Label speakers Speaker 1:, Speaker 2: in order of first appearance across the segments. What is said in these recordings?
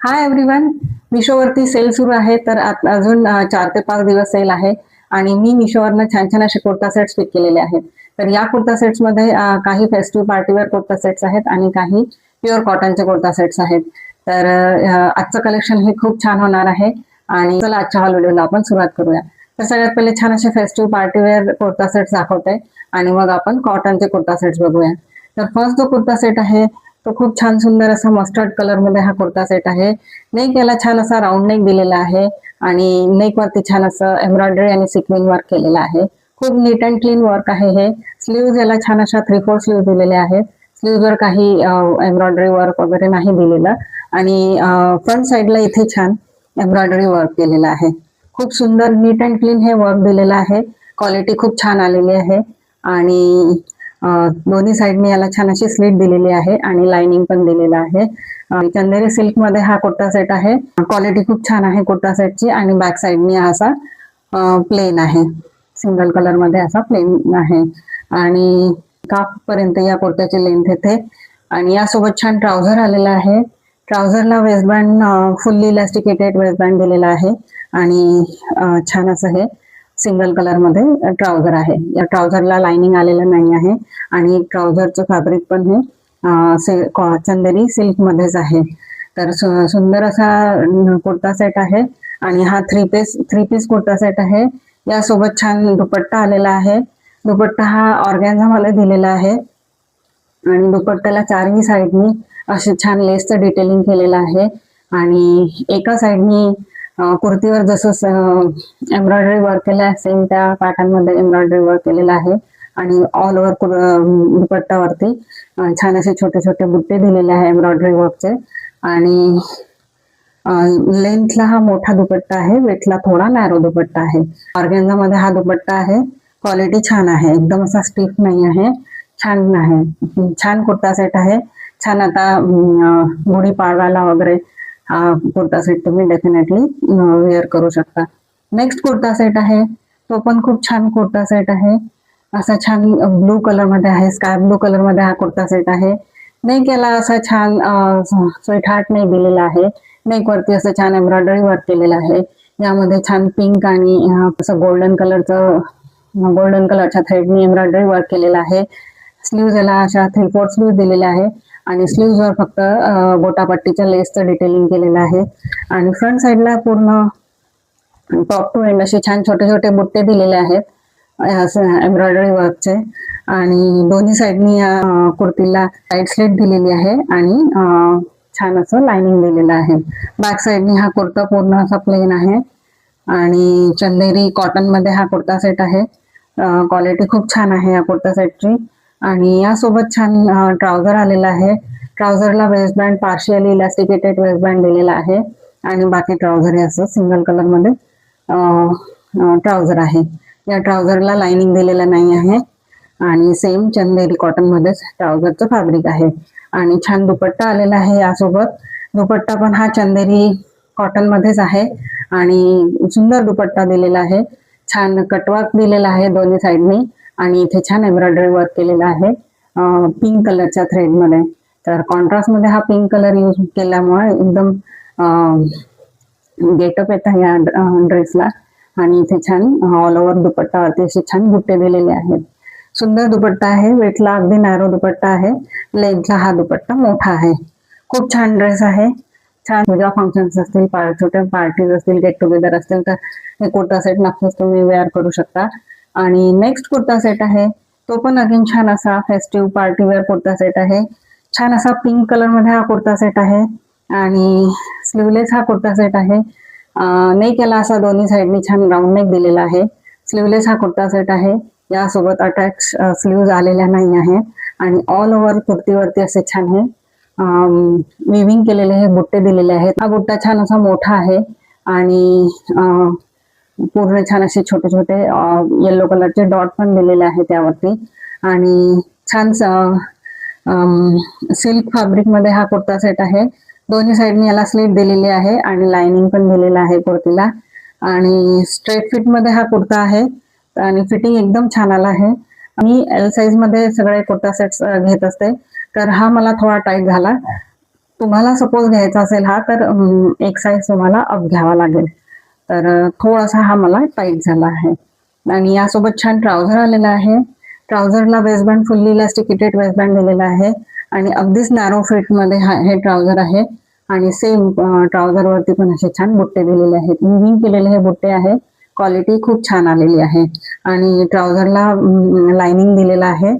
Speaker 1: Hi everyone. मिशोवरती sale सुरू आहे, तर अजून 4 ते 5 दिवस सेल आहे आणि मी मिशोवरनं छान छान असे कुर्ता सेट्स पिक केलेले आहेत. तर या कुर्ता सेट्स मध्ये काही फेस्टिव्ह पार्टीवेअर कुर्ता सेट्स आहेत आणि काही प्युअर कॉटनचे कुर्ता सेट्स आहेत. तर आजचं कलेक्शन हे खूप छान होणार आहे आणि चला आजच्या हा व्हिडिओला आपण सुरुवात करूया. तर सगळ्यात पहिले छान असे फेस्टिव्ह पार्टीवेअर कुर्ता सेट्स दाखवते आणि मग आपण कॉटनचे कुर्ता सेट्स बघूया. तर फर्स्ट जो कुर्ता सेट आहे तो खूप छान सुंदर असा मस्टर्ड कलर मध्ये हा कुर्ता सेट आहे. नेक याला छान असा राऊंड नेक दिलेला आहे आणि नेक वरती छान असं एम्ब्रॉयडरी आणि सिक्विन वर्क केलेलं आहे. खूप नीट अँड क्लीन वर्क आहे हे. स्लीव्ह याला छान अशा 3/4 स्लीव्ह दिलेले आहेत. स्लीव्ह वर काही एम्ब्रॉयडरी वर्क वगैरे नाही दिलेलं आणि फ्रंट साइडला इथे छान एम्ब्रॉयडरी वर्क केलेलं आहे. खूप सुंदर नीट अँड क्लीन हे वर्क दिलेलं आहे. क्वालिटी खूप छान आलेली आहे आणि दोन्ही साइडने याला छान अशी स्लीट दिलेली आहे आणि लाइनिंग पण दिलेलं आहे. चंदेरी सिल्क मध्ये हा कुर्ता सेट आहे. क्वालिटी खूप छान आहे कुर्ता सेटची आणि बॅक साइडने असा प्लेन आहे. सिंगल कलर मध्ये असा प्लेन आहे आणि काफ पर्यंत या कुर्त्याची लेंथ येते आणि यासोबत छान ट्राउझर आलेला आहे. ट्राउझरला वेस्टबँड फुल्ली इलास्टिकेटेड वेस्टबँड दिलेला आहे आणि छान असं हे सिंगल कलर मध्ये ट्राउझर आहे. या ट्राउझरला लाइनिंग आलेलं नाही आहे आणि ट्राउझरचं फॅब्रिक पण हे चंदेरी सिल्क मध्येच आहे. तर सुंदर असा कुर्ता सेट आहे आणि हा थ्री पीस कुर्ता सेट आहे. यासोबत छान दुपट्टा आलेला आहे. दुपट्टा हा ऑर्गॅन्झा मध्ये दिलेला आहे आणि दुपट्ट्याला चारही साईडनी असे छान लेसचं डिटेलिंग केलेलं आहे आणि एका साईडनी कुर्तीवर जसं एम्ब्रॉयडरी वर्क केलं आहे सेम त्या पॅटर्न मध्ये एम्ब्रॉयडरी वर्क केलेलं आहे आणि ऑल ओव्हर दुपट्टावरती छान असे छोटे छोटे बुट्टे दिलेले आहे एम्ब्रॉयडरी वर्कचे आणि लेंथला हा मोठा दुपट्टा आहे, वेटला थोडा नॅरो दुपट्टा आहे. ऑर्गेन्झा मध्ये हा दुपट्टा आहे. क्वालिटी छान आहे, एकदम असा स्टिफ नाही आहे, छान आहे. छान कुर्ता सेट आहे. छान आता गुढीपाडव्याला वगैरे हा कुर्ता सेट तुम्ही डेफिनेटली वेअर करू शकता. नेक्स्ट कुर्ता सेट आहे तो पण खूप छान कुर्ता सेट आहे. असा छान ब्लू कलर मध्ये आहे, स्काय ब्लू कलर मध्ये हा कुर्ता सेट आहे. नेक याला असा छान स्वीट हार्ट नेक दिलेला आहे. नेक वरती असं छान एम्ब्रॉयडरी वर्क केलेलं आहे. यामध्ये छान पिंक आणि असं गोल्डन कलरच्या थ्रेडनी एम्ब्रॉयडरी वर्क केलेलं आहे. स्लीव्ह याला अशा 3/4 स्लीव्ह दिलेल्या आहे आणि स्लीव्ह वर फक्त गोटापट्टीच्या लेसचं डिटेलिंग केलेलं आहे आणि फ्रंट साइडला पूर्ण टॉप टू एंड असे छान छोटे छोटे बुट्टे दिलेले आहेत एम्ब्रॉयडरी वर्कचे आणि दोन्ही साइडनी कुर्तीला साइड स्लिट दिलेली आहे आणि छान असं लाइनिंग दिलेलं आहे. बॅक साइडनी हा कुर्ता पूर्ण असा प्लेन आहे आणि चंदेरी कॉटन मध्ये हा कुर्ता सेट आहे. क्वालिटी खूप छान आहे या कुर्ता सेटची आणि यासोबत छान ट्राउझर आलेला आहे. ट्राउझरला वेस्टबँड पार्शियली इलास्टिकेटेड वेस्टबँड दिलेला आहे आणि बाकी ट्राउझर हे असं सिंगल कलर मध्ये ट्राउझर आहे. या ट्राउझरला लाइनिंग दिलेलं नाही आहे आणि सेम चंदेरी कॉटन मध्येच ट्राउझरचं फॅब्रिक आहे आणि छान दुपट्टा आलेला आहे. यासोबत दुपट्टा पण हा चंदेरी कॉटन मध्येच आहे आणि सुंदर दुपट्टा दिलेला आहे. छान कटवर्क दिलेला आहे दोन्ही साइडनी आणि इथे छान एम्ब्रॉयडरी वर्क केलेलं आहे पिंक कलरच्या थ्रेड मध्ये. तर कॉन्ट्रास्ट मध्ये हा पिंक कलर यूज केल्यामुळे एकदम गेटअप येत या ड्रेसला आणि इथे छान ऑल ओव्हर दुपट्टावरती असे छान बुट्टे दिलेले आहेत. सुंदर दुपट्टा आहे, वेटला अगदी नॅरो दुपट्टा आहे, लेंथला हा दुपट्टा मोठा आहे. खूप छान ड्रेस आहे. छान पूजा फंक्शन्स असतील, छोटे पार्टीज असतील, गेट टुगेदर असतील तर हे कुर्ता सेट नक्कीच तुम्ही वेअर करू शकता. आणि नेक्स्ट कुर्ता सेट आहे तो पण अगेन छान असा फेस्टिव्ह पार्टीवेअर कुर्ता सेट आहे. छान असा पिंक कलर मध्ये हा कुर्ता सेट आहे आणि स्लीवलेस हा कुर्ता सेट आहे. नेक याला असा दोन्ही साइडनी छान राऊंड नेक दिलेला आहे. स्लीवलेस हा कुर्ता सेट आहे. यासोबत अटॅच स्लीव्ह आलेल्या नाही आहे आणि ऑल ओव्हर कुर्तीवरती असे छान हे विविंग केलेले हे बुट्टे दिलेले आहेत. हा बुट्टा छान असा मोठा आहे आणि पूर्ण छान असे छोटे छोटे येलो कलरचे डॉट पण दिलेले आहेत त्यावरती आणि छान सिल्क फॅब्रिक मध्ये हा कुर्ता सेट आहे. दोन्ही साइडनी याला स्लीट दिलेली आहे आणि लाइनिंग पण दिलेलं आहे कुर्तीला आणि स्ट्रेट फिट मध्ये हा कुर्ता आहे आणि फिटिंग एकदम छान आला आहे. मी एल साइज मध्ये सगळे कुर्ता सेट्स घेत असते तर हा मला थोडा टाईट झाला तुम्हाला सपोज घ्यायचा असेल हा तर एक साईज तुम्हाला अप घ्यावा लागेल. तर थोडासा हा मला टाईट झाला आहे. आणि यासोबत छान ट्राउझर आलेला आहे. ट्राउझरला वेस्टबँड फुल्ली इलास्टिकेटेड वेस्टबँड दिलेला आहे आणि अगदीच नॅरो फिट मध्ये हे ट्राउझर आहे. आणि सेम ट्राउझर वरती पण असे छान बुट्टे दिलेले आहेत. विविंग केलेले हे बुट्टे आहे. क्वालिटी खूप छान आलेली आहे. आणि ट्राउझरला लाइनिंग दिलेला आहे.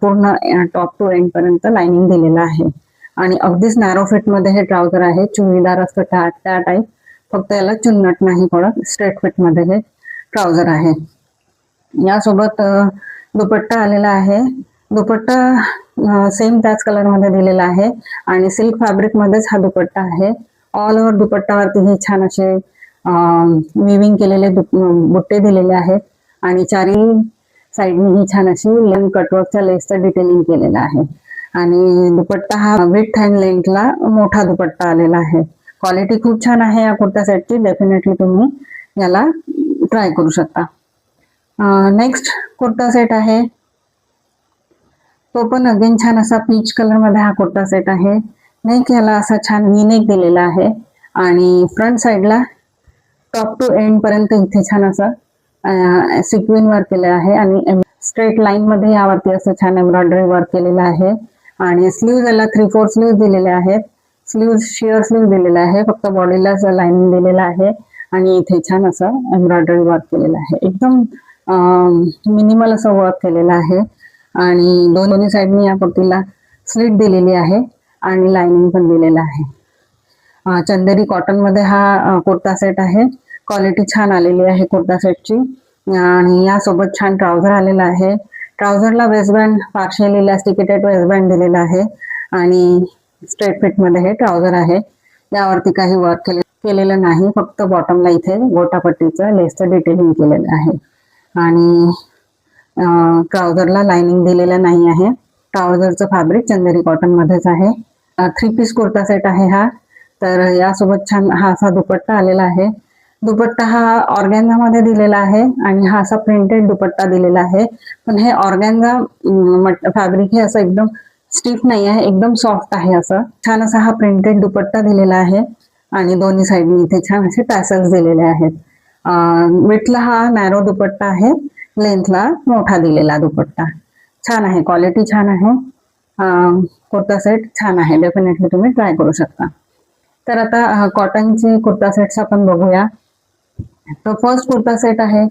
Speaker 1: पूर्ण टॉप टू एंड पर्यंत लाइनिंग दिलेलं आहे. आणि अगदीच नॅरो फिट मध्ये हे ट्राउझर आहे. चुडीदार असतं त्या टाईप, फक्त याला चुन्नट नाही पडत. स्ट्रेट फिट मध्ये हे ट्राउझर आहे. यासोबत दुपट्टा आलेला आहे. दुपट्टा सेम त्याच कलर मध्ये दिलेला आहे आणि सिल्क फॅब्रिक मध्येच हा दुपट्टा आहे. ऑल ओव्हर दुपट्टावरती हे छान असे विविंग केलेले बुट्टे दिलेले आहेत आणि चारही साईडनी ही छान अशी कटवर्कच्या लेसचं डिटेलिंग केलेलं आहे. आणि दुपट्टा हा विथ अँड लेंथला मोठा दुपट्टा आलेला आहे. क्वालिटी खूप छान आहे या कुर्ता सेटची. डेफिनेटली तुम्ही याला ट्राय करू शकता. नेक्स्ट कुर्ता सेट आहे, तो पण अगेन छान असा पीच कलर मध्ये हा कुर्ता सेट आहे. नेक याला असा छान वी नेक दिलेला आहे आणि फ्रंट साइडला टॉप टू एंड पर्यंत इथे छान असं सिक्वेन वर्क केलं आहे आणि स्ट्रेट लाईन मध्ये यावरती असं छान एम्ब्रॉयडरी वर्क केलेलं आहे. आणि स्लीव्ह याला 3/4 स्लीव्ह दिलेले आहेत. स्लीव्ह शिअर स्लीव्ह दिलेला आहे, फक्त बॉडीला लाइनिंग दिलेलं आहे आणि इथे छान असं एम्ब्रॉयडरी वर्क केलेलं आहे. एकदम मिनिमल असं वर्क केलेलं आहे आणि दोन्ही साईडनी या कुर्तीला स्लिट दिलेली आहे आणि लाइनिंग पण दिलेलं आहे. चंदेरी कॉटन मध्ये हा कुर्ता सेट आहे. क्वालिटी छान आलेली आहे कुर्ता सेटची आणि यासोबत छान ट्राउझर आलेला आहे. ट्राउझरला वेस्टबँड पार्शियल इलास्टिकेटेड वेस्टबँड दिलेला आहे आणि स्ट्रेट फिट मध्ये हे ट्राउझर आहे. यावरती काही वर्क केलेलं नाही, फक्त बॉटमला इथे गोटापट्टीचं लेसचं डिटेलिंग केलेलं आहे आणि ट्राउझरला लाइनिंग दिलेलं नाही आहे. ट्राउझरचं फॅब्रिक चंदेरी कॉटन मध्येच आहे. 3 पीस कुर्ता सेट आहे हा. तर यासोबत छान हा असा दुपट्टा आलेला आहे. दुपट्टा हा ऑर्गॅन्झा मध्ये दिलेला आहे आणि हा असा प्रिंटेड दुपट्टा दिलेला आहे. पण हे ऑर्गॅन्झा फॅब्रिक हे असं एकदम स्टिफ नाही आहे, एकदम सॉफ्ट आहे. असं छान असा हा प्रिंटेड दुपट्टा दिलेला आहे आणि दोन्ही साईडनी इथे छान असे टॅसल्स दिलेले आहेत. विथला हा नॅरो दुपट्टा आहे, लेंथला मोठा दिलेला दुपट्टा. छान आहे, क्वालिटी छान आहे. कुर्ता सेट छान आहे, डेफिनेटली तुम्ही ट्राय करू शकता. तर आता कॉटनचे कुर्ता सेट्स आपण बघूया. तो फर्स्ट कुर्ता सेट आहे,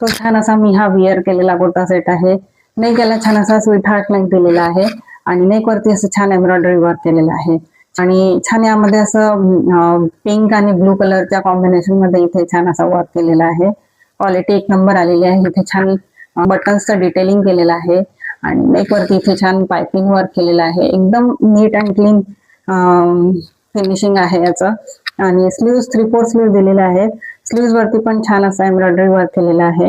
Speaker 1: तो छान असा मी हा विअर केलेला कुर्ता सेट आहे. नेक याला छान असा स्वीट हार्ट नेक दिलेला आहे आणि नेक वरती असं छान एम्ब्रॉयडरी वर्क केलेलं आहे आणि छान यामध्ये असं पिंक आणि ब्लू कलरच्या कॉम्बिनेशन मध्ये इथे छान असा वर्क केलेला आहे. क्वालिटी एक नंबर आलेली आहे. इथे छान बटन्सचं डिटेलिंग केलेलं आहे आणि नेक वरती इथे छान पायपिंग वर्क केलेलं आहे. एकदम नीट अँड क्लीन फिनिशिंग आहे याचं. आणि स्लीव्ह 3/4 स्लीव्ह दिलेले आहेत. स्लीव्ह वरती पण छान असं एम्ब्रॉयडरी वर्क केलेलं आहे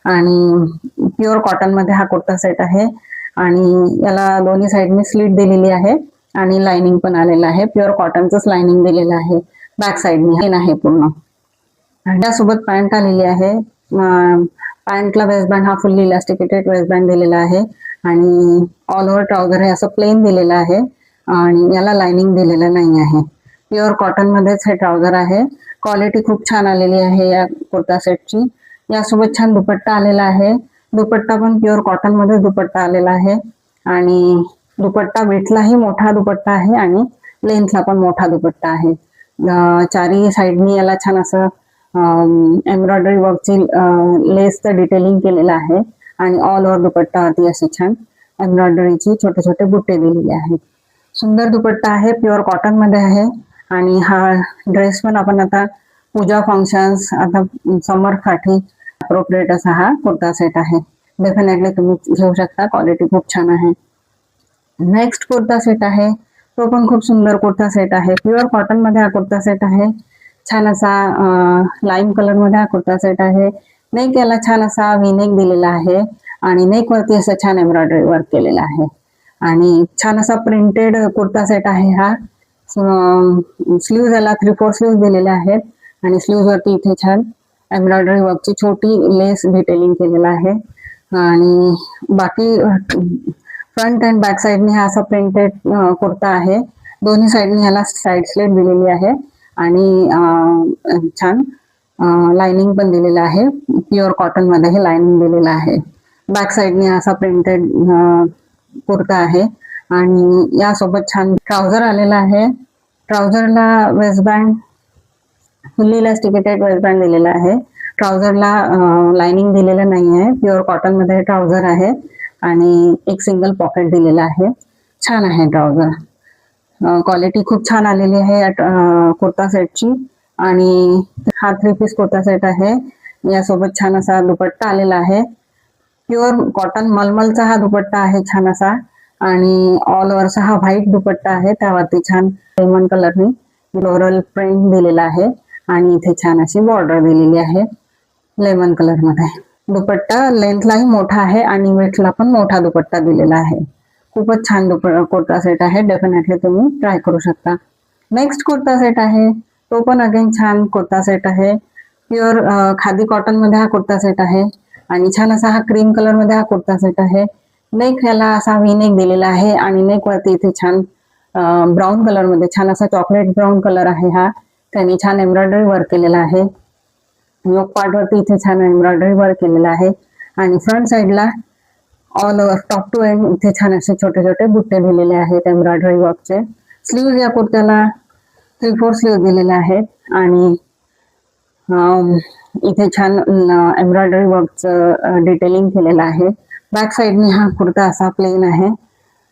Speaker 1: आणि प्युअर कॉटन मध्ये हा कुर्ता सेट आहे आणि याला दोन्ही साईडनी स्लीट दिलेली आहे आणि लाइनिंग पण आलेलं आहे. प्युअर कॉटनचंच लाइनिंग दिलेलं आहे. बॅक साईडनी आहे पूर्ण. त्यासोबत पॅन्ट आलेली आहे. पॅन्टला वेस्टबँड हा फुल्ली इलास्टिकेटेड वेस्टबँड दिलेला आहे आणि ऑल ओव्हर ट्राउझर हे असं प्लेन दिलेलं आहे आणि याला लाइनिंग दिलेलं नाही आहे. प्युअर कॉटन मध्येच हे ट्राउझर आहे. क्वालिटी खूप छान आलेली आहे या कुर्ता सेटची. यासोबत छान दुपट्टा आलेला आहे. दुपट्टा पण प्युअर कॉटन मध्ये दुपट्टा आलेला आहे आणि दुपट्टा विथलाही मोठा दुपट्टा आहे आणि लेंथला पण मोठा दुपट्टा आहे. चारही साईडनी याला छान असं एम्ब्रॉयडरी वर्कची लेसचं डिटेलिंग केलेलं आहे आणि ऑल ओव्हर दुपट्टावरती असे छान एम्ब्रॉयडरीची छोटे छोटे बुट्टे दिलेले आहेत. सुंदर दुपट्टा आहे, प्युअर कॉटन मध्ये आहे आणि हा ड्रेस पण आपण आता पूजा फंक्शन्स, आता समर साठी अप्रोप्रिएट असा हा कुर्ता सेट आहे. डेफिनेटली तुम्ही घेऊ शकता, क्वालिटी खूप छान आहे. नेक्स्ट कुर्ता सेट आहे, तो पण खूप सुंदर कुर्ता सेट आहे. प्युअर कॉटन मध्ये हा कुर्ता सेट आहे. छान असा लाईम कलर मध्ये हा कुर्ता सेट आहे. नेक याला छान असा वी नेक दिलेला आहे आणि नेक वरती असं छान एम्ब्रॉयडरी वर्क केलेलं आहे आणि छान असा प्रिंटेड कुर्ता सेट आहे हा. स्लीव्ह याला 3/4 स्लीव्ह दिलेले आहेत आणि स्लीव्ह वरती इथे छान एम्ब्रॉयडरी वर्कची छोटी लेस डिटेलिंग केलेलं आहे आणि बाकी फ्रंट अँड बॅक साईडने हा असा प्रिंटेड कुर्ता आहे दोन्ही साईडनी ह्याला साईड स्लिट दिलेली आहे आणि छान लाइनिंग पण दिलेलं आहे. प्युअर कॉटन मध्ये हे लाइनिंग दिलेलं आहे. बॅक साईडने असा प्रिंटेड कुर्ता आहे आणि यासोबत छान ट्राउझर आलेला आहे. ट्राउझरला waist band fully elasticated waist band दिलेला आहे. ट्राउझरला लाइनिंग दिलेलं नाही आहे. प्युअर कॉटन मध्ये ट्राउझर आहे आणि एक सिंगल पॉकेट दिलेला आहे. छान आहे ट्राउझर. क्वालिटी खूप छान आलेली आहे या कुर्ता सेटची. आणि हा 3 पीस कुर्ता सेट आहे. यासोबत छान असा दुपट्टा आलेला आहे. प्युअर कॉटन मलमलचा हा दुपट्टा आहे छान असा आणि ऑल ओव्हरचा हा व्हाईट दुपट्टा आहे. त्यावरती छान लेमन कलरनी फ्लोरल प्रिंट दिलेला आहे आणि इथे छान अशी बॉर्डर दिलेली आहे लेमन कलर मध्ये. दुपट्टा लेंथलाही मोठा आहे आणि वेथला पण मोठा दुपट्टा दिलेला आहे. खूपच छान कुर्ता सेट आहे. डेफिनेटली तुम्ही ट्राय करू शकता. नेक्स्ट कुर्ता सेट आहे तो पण अगेन छान कुर्ता सेट आहे. प्युअर खादी कॉटन मध्ये हा कुर्ता सेट आहे आणि छान असा हा क्रीम कलर मध्ये हा कुर्ता सेट आहे. नेक ह्याला असा व्ही नेक दिलेला आहे आणि नेक वरती इथे छान ब्राऊन कलर मध्ये छान असा चॉकलेट ब्राऊन कलर आहे हा. त्यांनी छान एम्ब्रॉयडरी वर्क केलेला आहे. योक पार्ट वरती इथे छान एम्ब्रॉयडरी वर्क केलेला आहे आणि फ्रंट साइडला all over top to end इथे छान असे छोटे छोटे बुट्टे दिलेले आहेत एम्ब्रॉयडरी वर्कचे. स्लीव्ह या कुर्त्याला 3/4 स्लीव्ह दिलेले आहेत आणि इथे छान एम्ब्रॉयडरी वर्कचं डिटेलिंग केलेलं आहे. बॅक साइडने हा कुर्ता असा प्लेन आहे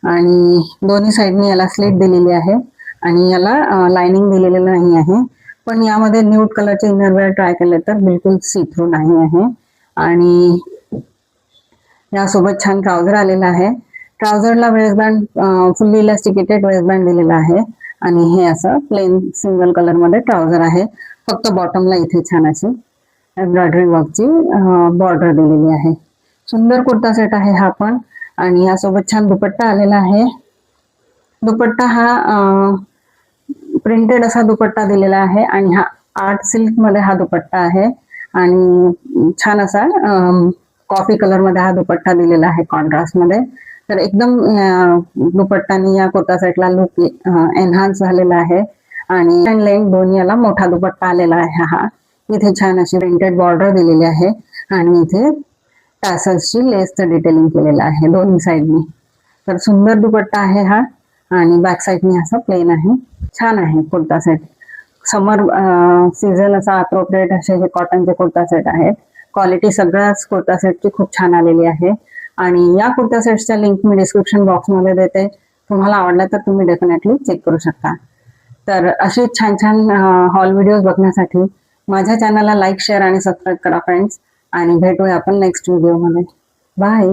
Speaker 1: आणि दोन्ही साइडने याला स्लिट दिलेली आहे आणि याला लाइनिंग दिलेलं नाही आहे. पण यामध्ये न्यूड कलरचे इनरवेअर ट्राय केले तर बिलकुल सी थ्रू नाही आहे. आणि यासोबत छान ट्राउझर आलेला आहे. ट्राउझरला waist band fully elasticated waist band दिलेला आहे आणि हे असं प्लेन सिंगल कलर मध्ये ट्राउझर आहे. फक्त बॉटमला इथे छान अशी एम्ब्रॉयडरी वर्कची बॉर्डर दिलेली आहे. सुंदर कुर्ता सेट आहे हा पण. आणि यासोबत छान दुपट्टा आलेला आहे. दुपट्टा हा प्रिंटेड असा दुपट्टा दिलेला आहे आणि हा आर्ट सिल्क मध्ये हा दुपट्टा आहे आणि छान असा कॉफी कलर मध्ये हा दुपट्टा दिलेला आहे कॉन्ट्रास्ट मध्ये. तर एकदम दुपट्टाने या कुर्ता सेटला लुक एनहान्स झालेला आहे आणि लेंथ दोन्ही याला मोठा दुपट्टा आलेला आहे हा. इथे छान अशी प्रिंटेड बॉर्डर दिलेली आहे आणि इथे टॅसल्सची लेसचं डिटेलिंग केलेलं आहे दोन्ही साईडनी. तर सुंदर दुपट्टा आहे हा आणि बॅक साईडनी असा प्लेन आहे. छान आहे कुर्ता सेट. समर सीझन असा अप्रोप्रिएट असे हे कॉटनचे कुर्ता सेट आहेत. क्वालिटी सगळ्याच कुर्ता सेटची खूप छान आलेली आहे आणि या कुर्ता सेटच्या लिंक मी डिस्क्रिप्शन बॉक्समध्ये देते. तुम्हाला आवडला तर तुम्ही डेफिनेटली चेक करू शकता. तर असे छान छान हॉल व्हिडिओज बघण्यासाठी माझ्या चॅनलला लाईक शेअर आणि सबस्क्राईब करा फ्रेंड्स. आणि भेटूया आपण नेक्स्ट व्हिडिओमध्ये. बाय.